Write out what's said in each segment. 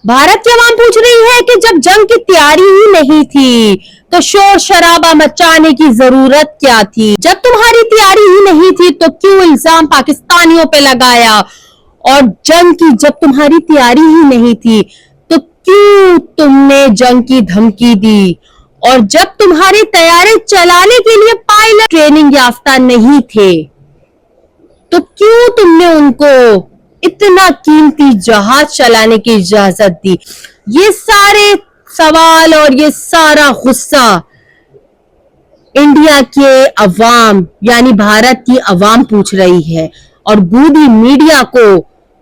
भारत की आवाम पूछ रही है कि जब जंग की तैयारी ही नहीं थी तो शोर शराबा मचाने की जरूरत क्या थी। जब तुम्हारी तैयारी ही नहीं थी तो क्यों इल्जाम पाकिस्तानियों पे लगाया, और जंग की जब तुम्हारी तैयारी ही नहीं थी तो क्यों तुमने जंग की धमकी दी, और जब तुम्हारे तैयारे चलाने के लिए पायलट ट्रेनिंग याफ्ता नहीं थे तो क्यों तुमने उनको इतना कीमती जहाज चलाने की इजाजत दी। ये सारे सवाल और ये सारा गुस्सा इंडिया के अवाम यानी भारत की अवाम पूछ रही है, और गोदी मीडिया को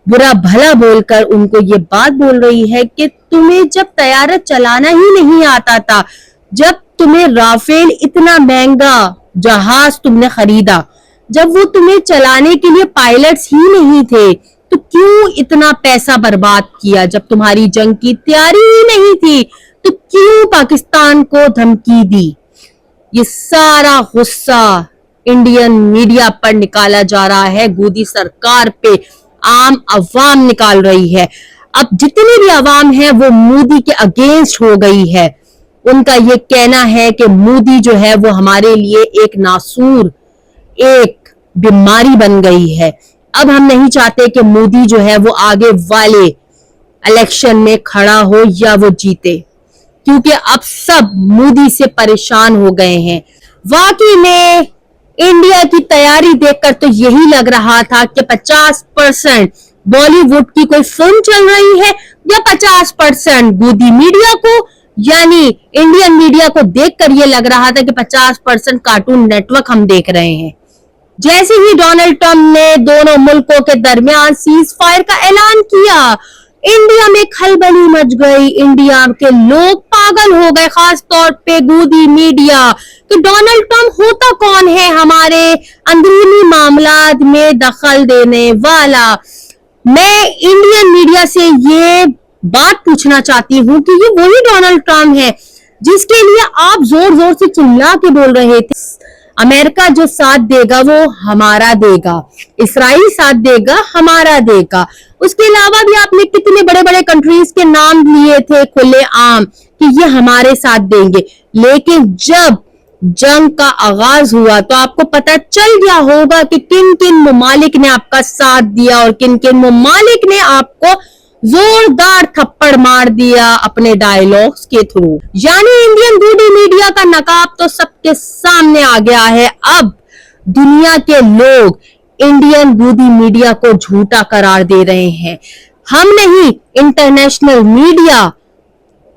बुरा भला बोलकर उनको ये बात बोल रही है कि तुम्हें जब तैयारा चलाना ही नहीं आता था, जब तुम्हें राफेल इतना महंगा जहाज तुमने खरीदा, जब वो तुम्हें चलाने के लिए पायलट्स ही नहीं थे तो क्यों इतना पैसा बर्बाद किया। जब तुम्हारी जंग की तैयारी ही नहीं थी तो क्यों पाकिस्तान को धमकी दी। ये सारा गुस्सा इंडियन मीडिया पर निकाला जा रहा है, गोदी सरकार पे आम अवाम निकाल रही है। अब जितनी भी अवाम है वो मोदी के अगेंस्ट हो गई है। उनका ये कहना है कि मोदी जो है वो हमारे लिए एक नासूर, एक बीमारी बन गई है। अब हम नहीं चाहते कि मोदी जो है वो आगे वाले इलेक्शन में खड़ा हो या वो जीते, क्योंकि अब सब मोदी से परेशान हो गए हैं। वाकई में इंडिया की तैयारी देखकर तो यही लग रहा था कि 50% बॉलीवुड की कोई फिल्म चल रही है या 50% गोदी मीडिया को यानी इंडियन मीडिया को देखकर ये लग रहा था कि 50% कार्टून नेटवर्क हम देख रहे हैं। जैसे ही डोनाल्ड ट्रंप ने दोनों मुल्कों के दरमियान सीज फायर का ऐलान किया, इंडिया में खलबली मच गई। इंडिया के लोग पागल हो गए, खास तौर पे गोदी मीडिया। तो डोनाल्ड ट्रंप होता कौन है हमारे अंदरूनी मामलात में दखल देने वाला। मैं इंडियन मीडिया से ये बात पूछना चाहती हूँ कि ये वही डोनाल्ड ट्रंप है जिसके लिए आप जोर जोर से चिल्ला के बोल रहे थे अमेरिका जो साथ देगा वो हमारा देगा, इसराइल साथ देगा हमारा देगा। उसके अलावा भी आपने कितने बड़े बड़े कंट्रीज के नाम लिए थे खुले आम कि ये हमारे साथ देंगे, लेकिन जब जंग का आगाज हुआ तो आपको पता चल गया होगा कि किन किन ममालिक ने आपका साथ दिया और किन किन ममालिक ने आपको जोरदार थप्पड़ मार दिया अपने डायलॉग्स के थ्रू। यानी इंडियन गोदी मीडिया का नकाब तो सबके सामने आ गया है। अब दुनिया के लोग इंडियन गोदी मीडिया को झूठा करार दे रहे हैं। हम नहीं, इंटरनेशनल मीडिया,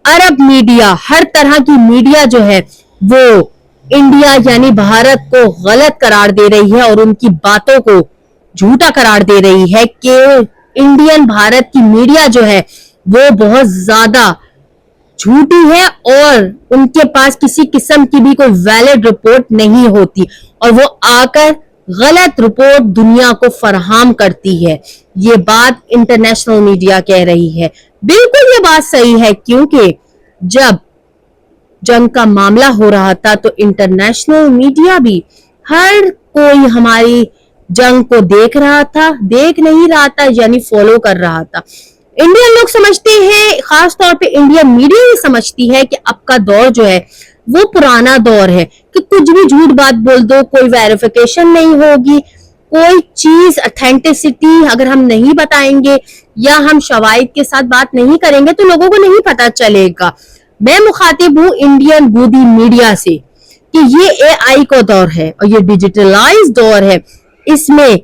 अरब मीडिया, हर तरह की मीडिया जो है वो इंडिया यानी भारत को गलत करार दे रही है और उनकी बातों को झूठा करार दे रही है कि इंडियन भारत की मीडिया जो है वो बहुत ज्यादा झूठी है और उनके पास किसी किस्म की भी कोई वैलिड रिपोर्ट नहीं होती और वो आकर गलत रिपोर्ट दुनिया को फराहम करती है। ये बात इंटरनेशनल मीडिया कह रही है। बिल्कुल ये बात सही है, क्योंकि जब जंग का मामला हो रहा था तो इंटरनेशनल मीडिया भी हर कोई हमारी जंग को देख रहा था, देख नहीं रहा था यानी फॉलो कर रहा था। इंडियन लोग समझते हैं, खास तौर पे इंडियन मीडिया ही समझती है कि अब का दौर जो है वो पुराना दौर है कि कुछ भी झूठ बात बोल दो, कोई वेरिफिकेशन नहीं होगी, कोई चीज ऑथेंटिसिटी अगर हम नहीं बताएंगे या हम शवाहिद के साथ बात नहीं करेंगे तो लोगों को नहीं पता चलेगा। मैं मुखातिब हूँ इंडियन गोदी मीडिया से कि ये AI का दौर है और ये डिजिटलाइज दौर है। इसमें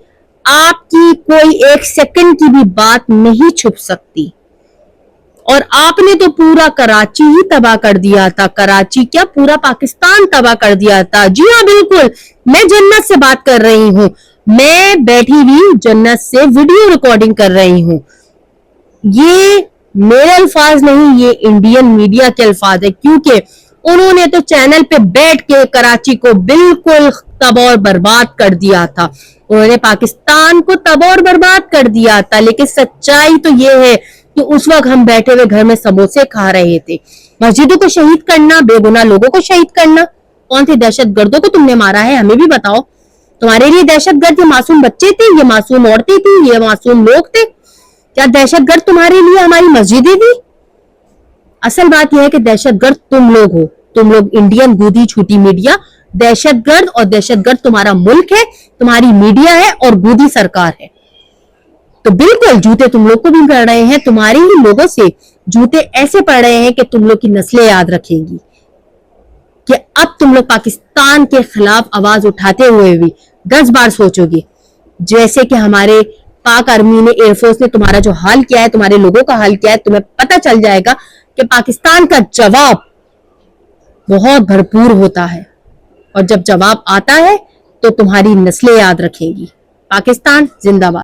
आपकी कोई एक सेकंड की भी बात नहीं छुप सकती, और आपने तो पूरा कराची ही तबाह कर दिया था। कराची क्या, पूरा पाकिस्तान तबाह कर दिया था। जी हाँ, बिल्कुल, मैं जन्नत से बात कर रही हूँ। मैं बैठी हुई जन्नत से वीडियो रिकॉर्डिंग कर रही हूँ। ये मेरे अल्फाज नहीं, ये इंडियन मीडिया के अल्फाज है, क्योंकि उन्होंने तो चैनल पे बैठ के कराची को बिल्कुल तबाह बर्बाद कर दिया था। उन्होंने पाकिस्तान को तबाह बर्बाद कर दिया था। लेकिन सच्चाई तो ये है कि उस वक्त हम बैठे हुए घर में समोसे खा रहे थे। मस्जिदों को शहीद करना, बेगुनाह लोगों को शहीद करना, कौन से दहशतगर्दों को तुमने मारा है हमें भी बताओ। तुम्हारे लिए दहशतगर्द ये मासूम बच्चे थे, ये मासूम औरतें थी, ये मासूम लोग थे? क्या दहशतगर्द तुम्हारे लिए हमारी मस्जिदें थी? असल बात यह है कि दहशतगर्द तुम लोग इंडियन गूदी छूटी मीडिया, दहशतगर्द, और दहशतगर्द तुम्हारा मुल्क है, तुम्हारी मीडिया है और गूदी सरकार है। तो बिल्कुल जूते तुम लोग को भी पड़ रहे हैं, तुम्हारे ही लोगों से जूते ऐसे पड़ रहे हैं कि तुम लोग की नस्लें याद रखेंगी कि अब तुम लोग पाकिस्तान के खिलाफ आवाज उठाते हुए भी 10 बार सोचोगे। जैसे कि हमारे पाक आर्मी ने, एयरफोर्स ने तुम्हारा जो हाल किया है, तुम्हारे लोगों का हाल किया है, तुम्हें पता चल जाएगा कि पाकिस्तान का जवाब बहुत भरपूर होता है, और जब जवाब आता है तो तुम्हारी नस्लें याद रखेंगी। पाकिस्तान जिंदाबाद।